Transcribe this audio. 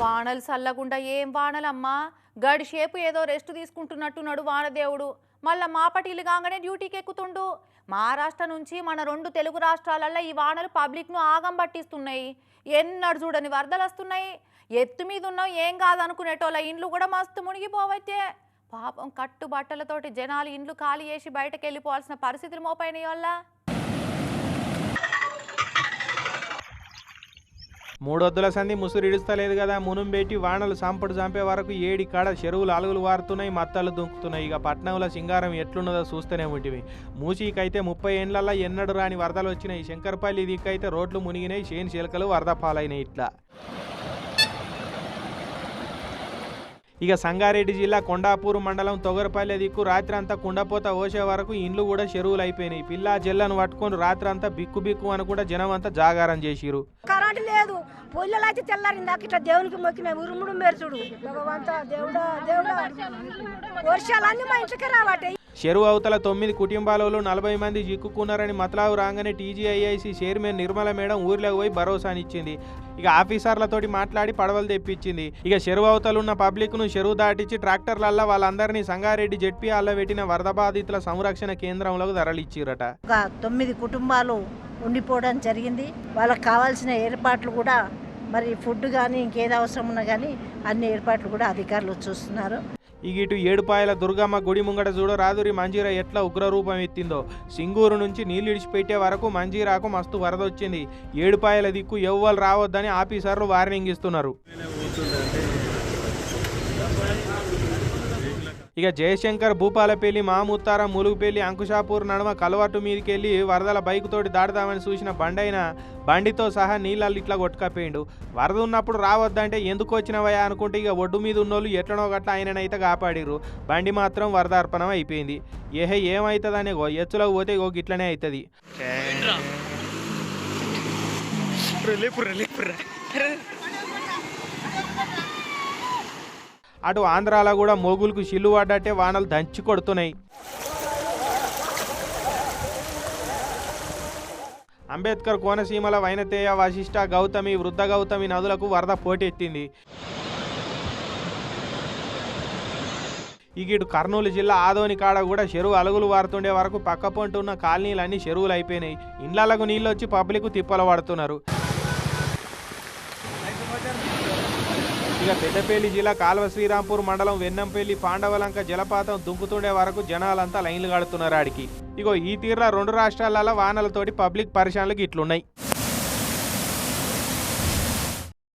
వానలు చల్లగుండా ఏం వానలమ్మా, గడి షేపు ఏదో రెస్ట్ తీసుకుంటున్నట్టున్నాడు వానదేవుడు. మళ్ళా మాపటిల్లు కాగానే డ్యూటీకి ఎక్కుతుండు. మహారాష్ట్ర నుంచి మన 2 తెలుగు రాష్ట్రాలలో ఈ వానలు పబ్లిక్ను ఆగం పట్టిస్తున్నాయి. ఎన్నడు చూడని వరదలు వస్తున్నాయి. ఎత్తు మీద ఉన్నాం ఏం కాదనుకునేటోళ్ళ ఇండ్లు కూడా మస్తు మునిగిపోవైతే. పాపం కట్టు బట్టలతోటి జనాలు ఇండ్లు ఖాళీ చేసి బయటకు వెళ్ళిపోవాల్సిన పరిస్థితులు మోపైనాయి వల్ల. మూడొద్దుల సంధి ముసురు ఇడుస్తలేదు కదా, మునుంబెట్టి వానలు సంపడు చంపే వరకు ఏడి కాడ చెరువులు అలుగులు వారుతున్నాయి, మత్తలు దుంకుతున్నాయి. ఇక పట్నంలో సింగారం ఎట్లున్నదో చూస్తూనే ఉంటివి. మూసీకైతే 30 ఏండ్లల్లో ఎన్నడు రాని వరదలు వచ్చినాయి. శంకర్పల్లి దిక్కైతే రోడ్లు మునిగినాయి, చేను చిలకలు వరద పాలైనాయి. ఇట్లా ఇక సంగారెడ్డి జిల్లా కొండాపూర్ మండలం తొగరపల్లె దిక్కు రాత్రి అంతా కుండపోత ఓసే వరకు ఇండ్లు కూడా చెరువులు అయిపోయినాయి. పిల్లా జల్లను పట్టుకొని రాత్రి అంతా బిక్కు బిక్కు అని కూడా జనం అంతా జాగారం చేసిరు. కరెంట్ లేదు, పొయ్యిలో అయితే తెల్లారిందాక ఇట్లా దేవునికి మొక్కిన ఉరుముడు మెరుచుడు. భగవంతా దేవుడా దేవుడా, వర్షాలన్నీ మా ఇంటికి రావటే. చెరువు అవతల 9 కుటుంబాలలో 40 మంది చిక్కుకున్నారని మతలావు రాగానే టీజీఐఐసి చైర్మన్ నిర్మల మేడం ఊర్లోకి పోయి భరోసానిచ్చింది. ఇక ఆఫీసర్లతోటి మాట్లాడి పడవలు తెప్పించింది. ఇక చెరువు అవతల ఉన్న పబ్లిక్ను చెరువు దాటించి ట్రాక్టర్లల్లో వాళ్ళందరినీ సంగారెడ్డి జెడ్పీఆర్లో పెట్టిన వరద బాధితుల సంరక్షణ కేంద్రంలోకి తరలిచ్చిరట. 9 కుటుంబాలు ఉండిపోవడం జరిగింది. వాళ్ళకి కావాల్సిన ఏర్పాట్లు కూడా, మరి ఫుడ్ కానీ ఇంకేదో అవసరం ఉన్నా కానీ అన్ని ఏర్పాట్లు కూడా అధికారులు చూస్తున్నారు. ఇక ఇటు ఏడుపాయల దుర్గమ్మ గుడి ముంగట చూడరాదురి మంజీరా ఎట్లా ఉగ్రరూపం ఎత్తిందో. సింగూరు నుంచి నీళ్లు ఇడిచిపెట్టే వరకు మంజీరాకు మస్తు వరద వచ్చింది. ఏడుపాయల దిక్కు ఎవ్వరు రావద్దని ఆఫీసర్లు వార్నింగ్ ఇస్తున్నారు. ఇక జయశంకర్ భూపాలపల్లి, మాముత్తారం, ములుగుపల్లి, అంకుషాపూర్ నడుమ కలవట్టు మీదకి వెళ్ళి వరదల బైక్ తోటి దాటుదామని చూసిన బండైన బండితో సహా నీళ్ళల్లో ఇట్లా కొట్టుకపోయిండు. వరద ఉన్నప్పుడు రావద్దంటే ఎందుకు వచ్చినవయా అనుకుంటే ఇక ఒడ్డు మీద ఉన్నోళ్ళు ఎట్లనో గట్ల ఆయననైతే కాపాడిరు. బండి మాత్రం వరదార్పణం అయిపోయింది. ఏమవుతుందనే ఎచ్చులో పోతే గిట్లనే అవుతుంది. అటు ఆంధ్రాలో కూడా మోగులకు చిల్లు పడ్డట్టే వానలు దంచి కొడుతున్నాయి. అంబేద్కర్ కోనసీమల వైనతేయ, వశిష్ట, గౌతమి, వృద్ధ గౌతమి నదులకు వరద పోటెత్తింది. ఇటు కర్నూలు జిల్లా ఆదోని కాడ కూడా చెరువు అలుగులు వారుతుండే వరకు పక్క పొంటి ఉన్న కాలనీలన్నీ చెరువులు అయిపోయినాయి. ఇండ్లకు నీళ్ళు వచ్చి పబ్లిక్ తిప్పలు పడుతున్నారు. ఇక పెద్దపల్లి జిల్లా కాల్వ శ్రీరాంపూర్ మండలం వెన్నంపల్లి పాండవలంక జలపాతం దుంకుతుండే వరకు జనాలంతా లైన్లు కడుతున్నారు ఆడికి. ఇగో ఈ తీరులో 2 రాష్ట్రాలలో వానలతోటి పబ్లిక్ పరిశానలకు ఇట్లున్నాయి.